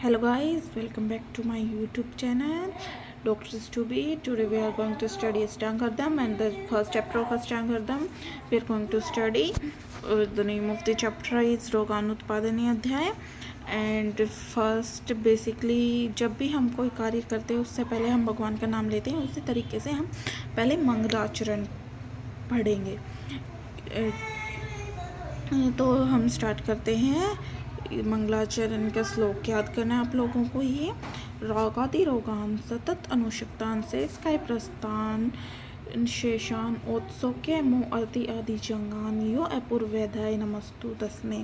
Hello guys, welcome back to my YouTube channel Dr. Stubi. Today we are going to study Ashtangardham and the first chapter of Ashtangardham. We are going to study the name of the chapter is रोगानुत्पादनी अध्याय. And first basically जब भी हम कोई कार्य करते हैं उससे पहले हम भगवान का नाम लेते हैं, उसी तरीके से हम पहले मंगलाचरण पढ़ेंगे. तो हम स्टार्ट करते हैं. मंगलाचरण का श्लोक याद करना है आप लोगों को. ये रोगादि रोगान सतत अनुषक्तान से स्काय प्रस्थान शेषान ओत्सोके मो अति आदि जंगान यो अपूर्वेदाय नमस्तु तस्मे.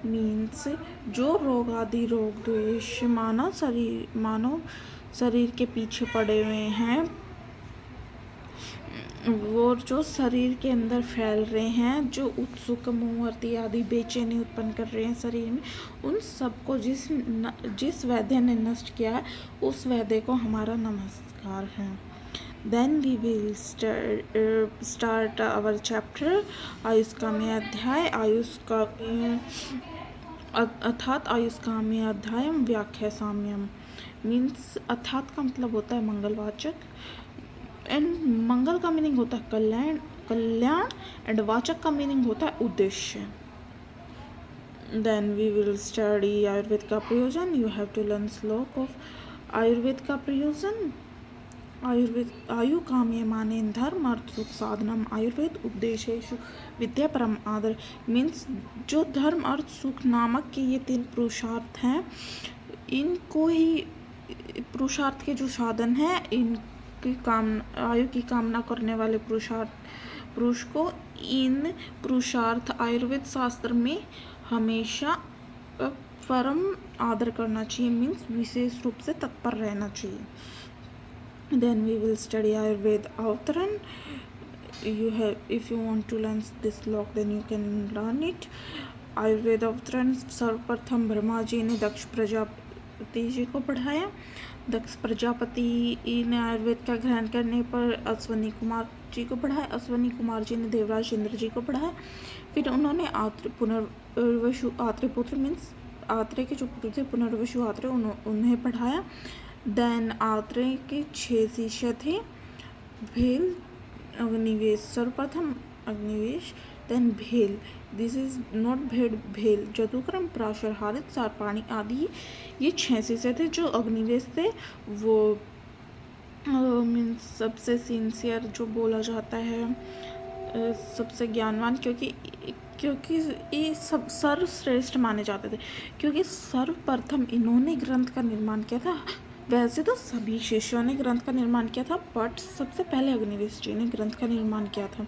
मीन्स जो रोग आदि रोग द्वेष मानव शरीर के पीछे पड़े हुए हैं, वो जो शरीर के अंदर फैल रहे हैं, जो उत्सुक मोहवर्ती आदि बेचैनी उत्पन्न कर रहे हैं शरीर में, उन सबको जिस वैद्य ने नष्ट किया है उस वैद्य को हमारा नमस्कार है. Then we will start our chapter आयुष्कामी अध्याय. अर्थात आयुष्कामी अध्याय व्याख्या साम्यम. मीन्स अर्थात का मतलब होता है मंगलवाचक, एंड मंगल का मीनिंग होता है कल्याण एंड वाचक का मीनिंग होता है उद्देश्य. Then we will study Ayurveda का प्रयोजन. You have to learn shloka of Ayurveda का प्रयोजन. आयु काम्य माने धर्म अर्थ सुख साधनम आयुर्वेद उपदेशेषु विद्या परम आदर. मीन्स जो धर्म अर्थ सुख नामक के ये 3 पुरुषार्थ हैं, इनको ही पुरुषार्थ के जो साधन हैं, आयु की कामना करने वाले पुरुष को इन पुरुषार्थ आयुर्वेद शास्त्र में हमेशा परम आदर करना चाहिए. मीन्स विशेष रूप से तत्पर रहना चाहिए. Then we will study Ayurveda अवतरण. if you want to learn this श्लोक then you can learn it. Ayurveda अवतरण सर्वप्रथम ब्रह्मा जी ने दक्ष प्रजापति जी को पढ़ाया. दक्ष प्रजापति ने आयुर्वेद का ग्रहण करने पर अश्वनी कुमार जी को पढ़ाया. अश्वनी कुमार जी ने देवराज इंद्र जी को पढ़ाया. फिर उन्होंने पुनर्वसु आत्रेय पुत्र मीन्स आत्रेय के जो पुत्र थे पुनर्वसु आत्रेय, उन्हें पढ़ाया. देन आत्रेय के 6 शिष्य थे. भेल अग्निवेश, सर्वप्रथम अग्निवेश. देन भेल, दिस इज नॉट भेल, जदुक्रम प्राशर हारित सारपाणी आदि, ये 6 शिष्य थे. जो अग्निवेश थे वो मीन्स सबसे सिंसियर जो बोला जाता है, सबसे ज्ञानवान, क्योंकि ये सब सर्वश्रेष्ठ माने जाते थे, क्योंकि सर्वप्रथम इन्होंने ग्रंथ का निर्माण किया था. वैसे तो सभी शिष्यों ने ग्रंथ का निर्माण किया था, बट सबसे पहले अग्निवेश जी ने ग्रंथ का निर्माण किया था.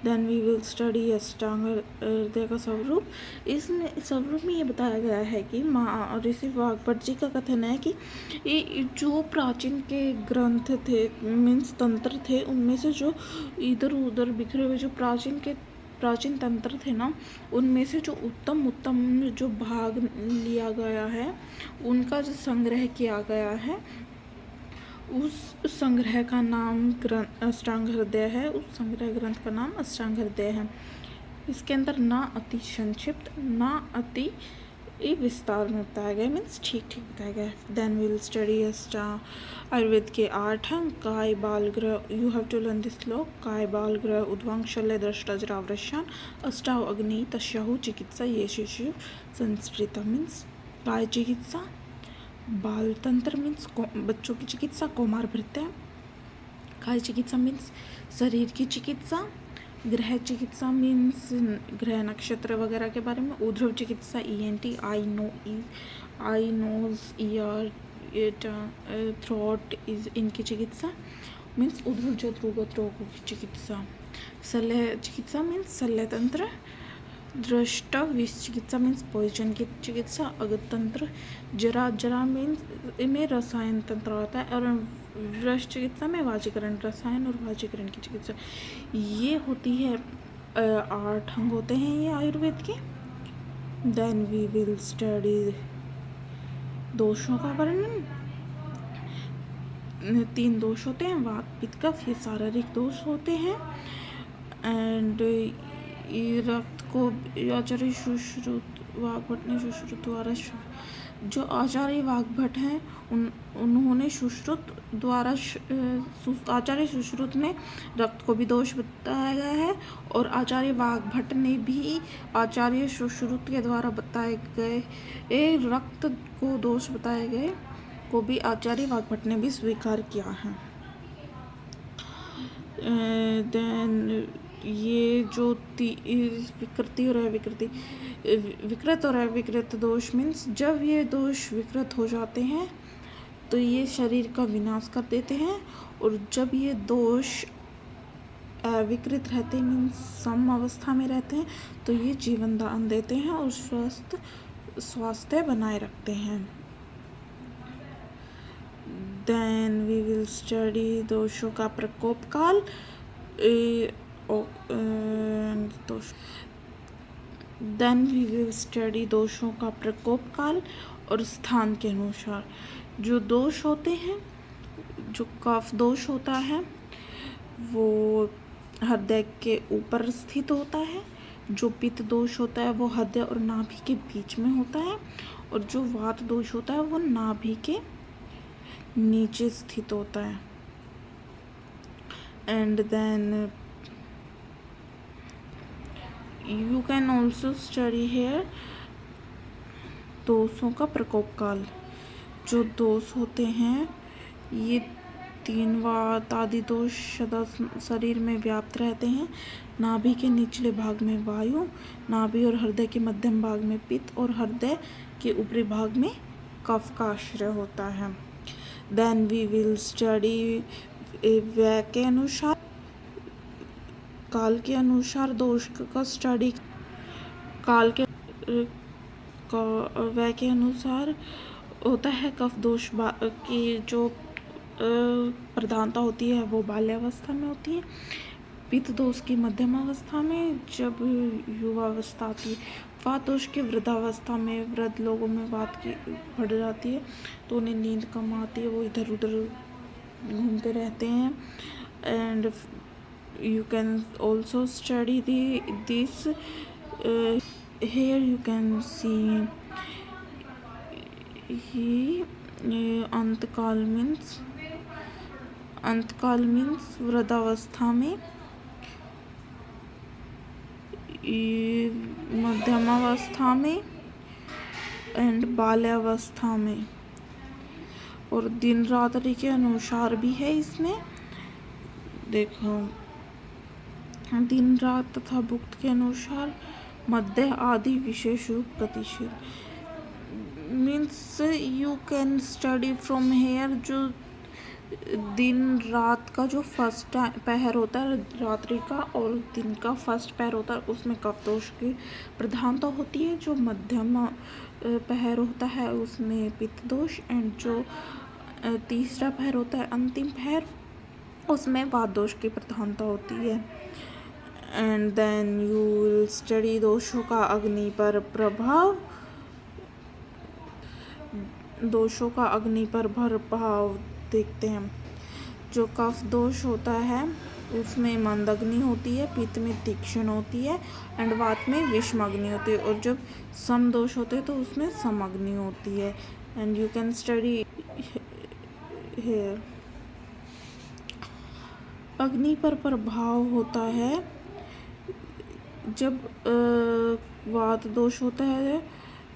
देन वी विल स्टडी अष्टांग हृदय का स्वरूप. इसमें स्वरूप में ये बताया गया है कि ऋषि वाग्भट जी का कथन है कि ये जो प्राचीन के ग्रंथ थे मीन्स तंत्र थे, उनमें से जो इधर उधर बिखरे हुए जो प्राचीन तंत्र थे ना, उनमें से जो उत्तम जो भाग लिया गया है, उनका जो संग्रह किया गया है, उस संग्रह का नाम अष्टांग हृदय है. उस संग्रह ग्रंथ का नाम अष्टांग हृदय है. इसके अंदर ना अति संक्षिप्त ना अति विस्तार में बताया गया, मीन्स ठीक बताया गया. देन विल स्टडी आयुर्वेद के 8 अंग. काय बाल ग्रह, you have to learn this shloka. काय बाल ग्रह उद्वांग शल्य दृष्टा जरावृषान अष्टाव अग्नि तस्याहु चिकित्सा ये शिशु संस्कृत. मीन्स काय चिकित्सा, बाल तंत्र मीन्स बच्चों की चिकित्सा, कौमार भृत्य. काय चिकित्सा मीन्स शरीर की चिकित्सा. ग्रह चिकित्सा मीन्स ग्रह नक्षत्र वगैरह के बारे में. उद्भव चिकित्सा ENT, I knows year throat is इनकी चिकित्सा मीन्स उद्भव जद्रुगत रोगों की चिकित्सा. शल्य चिकित्सा मीन्स शल्य तंत्र. दृष्ट विष चिकित्सा मीन्स पॉइजन की चिकित्सा. अगतंत्र जरा मीन्स में रसायन तंत्र आता है, और वृष चिकित्सा में वाजीकरण, रसायन और वाजीकरण की चिकित्सा. ये होती है 8 अंग होते हैं ये आयुर्वेद के. देन वी विल स्टडी दोषों का वर्णन. 3 दोष होते हैं, वात पित्त कफ, ये शारीरिक दोष होते हैं. एंड रक्त को आचार्य सुश्रुत वाग्भट ने सुश्रुत द्वारा जो आचार्य वाग्भट हैं उन्होंने आचार्य सुश्रुत में रक्त को भी दोष बताया गया है, और आचार्य वाग्भट ने भी आचार्य सुश्रुत के द्वारा बताए गए रक्त को दोष बताए गए को भी आचार्य वाग्भट ने भी स्वीकार किया है। देन ये जो विकृति और अविकृति, विकृत और अविकृत दोष मीन्स जब ये दोष विकृत हो जाते हैं तो ये शरीर का विनाश कर देते हैं, और जब ये दोष अविकृत रहते हैं मीन्स सम अवस्था में रहते हैं तो ये जीवन दान देते हैं और स्वास्थ्य बनाए रखते हैं। देन वी विल स्टडी दोषों का प्रकोप काल देन वी विल स्टडी दोषों का प्रकोप काल और स्थान के अनुसार। जो दोष होते हैं, जो कफ दोष होता है वो हृदय के ऊपर स्थित होता है, जो पित्त दोष होता है वो हृदय और नाभि के बीच में होता है, और जो वात दोष होता है वो नाभि के नीचे स्थित होता है। And then you can also study here दोषों का प्रकोप काल। जो दोष होते हैं ये 3 वात आदि दोष सदा शरीर में व्याप्त रहते हैं। नाभि के निचले भाग में वायु, नाभि और हृदय के मध्यम भाग में पित्त, और हृदय के ऊपरी भाग में कफ का आश्रय होता है। देन वी विल स्टडी व्यय के अनुसार, काल के अनुसार दोष का स्टडी। काल के व्यय के अनुसार होता है कफ दोष की जो प्रधानता होती है वो बाल्यावस्था में होती है, पित्त दोष की मध्यम अवस्था में जब युवावस्था आती है, वात दोष की वृद्धावस्था में, वृद्ध लोगों में वात की बढ़ जाती है तो उन्हें नींद कम आती है, वो इधर उधर घूमते रहते हैं। And you can also study this here you can see अंतकाल मीन्स वृद्धावस्था में, मध्यमावस्था में एंड बाल्यावस्था में, और दिन रात्रि के अनुसार भी है इसमें। देखो दिन रात तथा भुक्त के अनुसार, मध्य आदि विशेष रूप गतिशील means you can study from here. जो दिन रात का जो फर्स्ट पहर होता है रात्रि का, और दिन का फर्स्ट पहर होता है उसमें कफ दोष की प्रधानता होती है। जो मध्यम पहर होता है उसमें पित्त दोष, एंड जो तीसरा पहर होता है अंतिम पहर उसमें वात दोष की प्रधानता होती है। And then you will study दोषों का अग्नि पर प्रभाव। दोषों का अग्नि पर प्रभाव देखते हैं। जो कफ दोष होता है उसमें मंद अग्नि होती है, पित्त में तीक्ष्ण होती है, एंड वात में विषम अग्नि होती है, और जब सम दोष होते हैं तो उसमें सम अग्नि होती है। And you can study hair. अग्नि पर प्रभाव होता है जब वात दोष होता है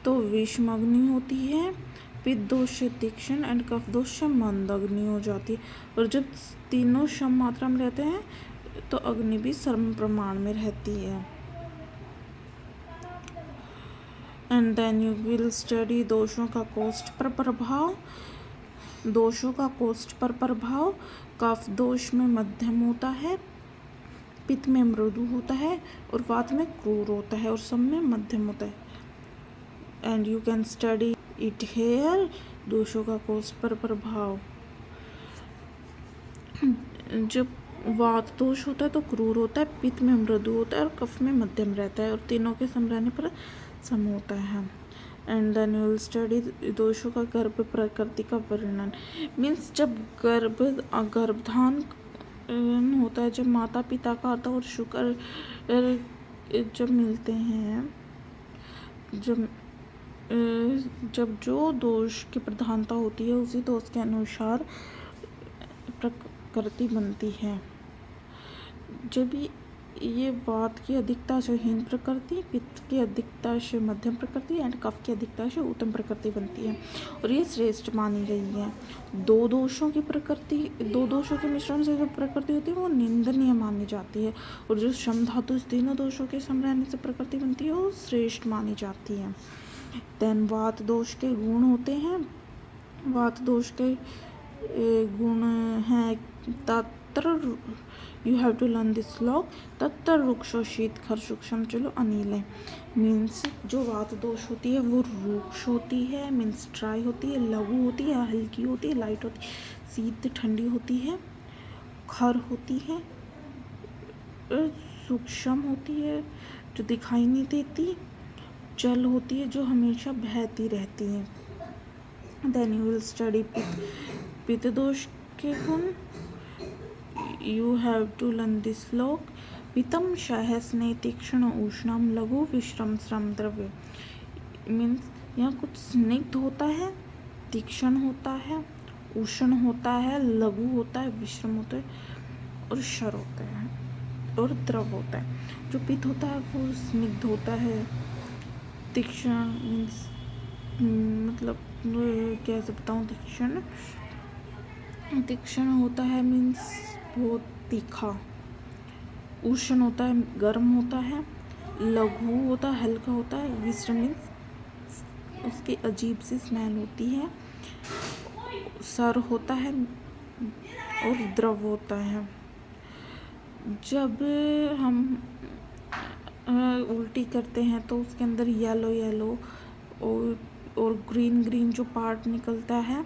तो विषम अग्नि होती है, पित्त दोष से तीक्ष्ण एंड कफ दोष से मंद अग्नि हो जाती है, और जब तीनों सम मात्रा में रहते हैं तो अग्नि भी सम प्रमाण में रहती है। And then you will study दोषों का कोष्ठ पर प्रभाव। दोषों का कोष्ठ पर प्रभाव कफ दोष में मध्यम होता है, पित्त में मृदु होता है, और वात में क्रूर होता है, और सम में मध्यम होता है। And you can study it here. दोषों का कोष्ठ पर प्रभाव, जब वात दोष होता है तो क्रूर होता है, पित्त में मृदु होता है, और कफ में मध्यम रहता है, और तीनों के सम रहने पर सम होता है। And then you will study दोषों का गर्भ प्रकृति का वर्णन मीन्स जब गर्भधान होता है, जब माता पिता का आता है और शुक्र जब मिलते हैं, जब जब जो दोष की प्रधानता होती है उसी दोष के अनुसार प्रकृति बनती है। जब ये वात की अधिकता से हीन प्रकृति, पित्त की अधिकता से मध्यम प्रकृति एंड कफ की अधिकता से उत्तम प्रकृति बनती है और ये श्रेष्ठ मानी गई है। दो दोषों के मिश्रण से जो प्रकृति होती है वो निंदनीय मानी जाती है और जो श्रम धातु इस तीनों दोषों के सम रहने से प्रकृति बनती है वो श्रेष्ठ मानी जाती है। देन वात दोष के गुण होते हैं। वात दोष के गुण हैं तत्र, you have to learn this shloka, तत्र रुक्षो शीत खर सूक्ष्म चलो अनिल है। मीन्स जो वात दोष होती है वो रुक्ष होती है, मीन्स ड्राई होती है, लघु होती है, हल्की होती है, लाइट होती है, शीत ठंडी होती है, खर होती है, सूक्ष्म होती है जो दिखाई नहीं देती, जल होती है जो हमेशा बहती रहती है। देन यू विल स्टडी पित्त दोष के गुण। You have to learn this shloka, पितम सहस्ने तीक्ष्ण उष्णम लघु विश्रम श्रम द्रव्य। मीन्स यहाँ कुछ स्निग्ध होता है, तीक्ष्ण होता है, उष्ण होता है, लघु होता है, विश्रम होता है और शर होता है और द्रव होता है। जो पित्त होता है वो स्निग्ध होता है, तीक्ष्ण मीन्स मतलब कैसे बताऊँ, तीक्ष्ण होता है मीन्स बहुत तीखा, उष्ण होता है गर्म होता है, लघु होता है हल्का होता है, विश्रम मीन्स उसकी अजीब सी स्मेल होती है, सर होता है और द्रव होता है। जब हम उल्टी करते हैं तो उसके अंदर येलो और ग्रीन जो पार्ट निकलता है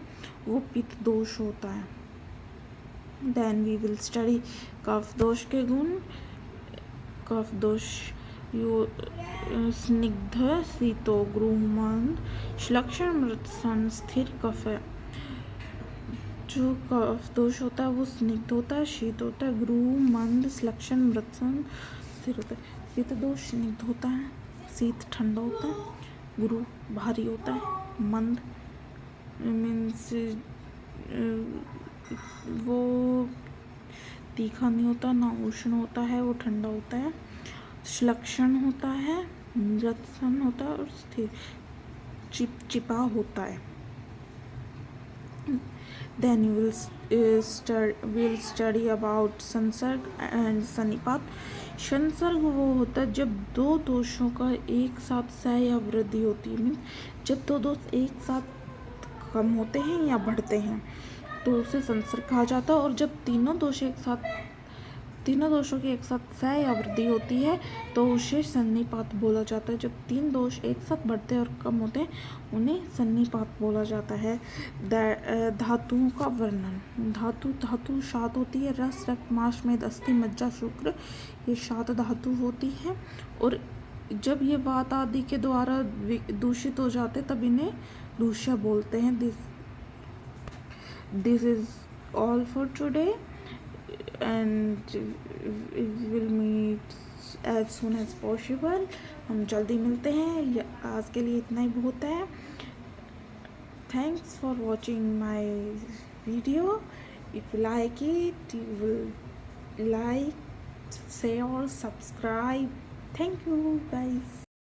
वो पित्त दोष होता है। देन वी विल स्टडी कफ दोष के गुण। कफ दोष स्निग्ध शीतो गृहमंद श्लक्षण मृत्सन स्थिर कफ है। जो कफ दोष होता है वो स्निग्ध होता है, शीत होता है, गृह मंद, श्लक्षण मृत्सन स्थिर होता है। पित्त दोष स्निग्ध होता है, शीत ठंडा होता है, गृह भारी होता है, मंद मीन्स वो तीखा नहीं होता, ना उष्ण होता है, वो ठंडा होता है, श्लक्षण होता है, मृत्सन होता है और स्थिर चिपचिपा होता है। Then you will study about संसर्ग and सन्निपात। संसर्ग वो होता है जब दो दोषों का एक साथ सह या वृद्धि होती है, मीन्स जब दो दोष एक साथ कम होते हैं या बढ़ते हैं तो उसे संसर्ग कहा जाता है। और जब तीनों दोषों की एक साथ सह या वृद्धि होती है तो उसे सन्निपात बोला जाता है। जब तीन दोष एक साथ बढ़ते हैं और कम होते हैं उन्हें सन्निपात बोला जाता है। धातुओं का वर्णन। धातु 7 होती है। रस, रक्त, मांस, मेद, अस्थि, मज्जा, शुक्र, ये 7 धातु होती है। और जब ये वात आदि के द्वारा दूषित हो जाते तब इन्हें दूष्य बोलते हैं। This is all for today and we will meet as soon as possible। हम जल्दी मिलते हैं। आज के लिए इतना ही बहुत है। Thanks for watching my video। If you like it, you will like, share, subscribe। Thank you guys।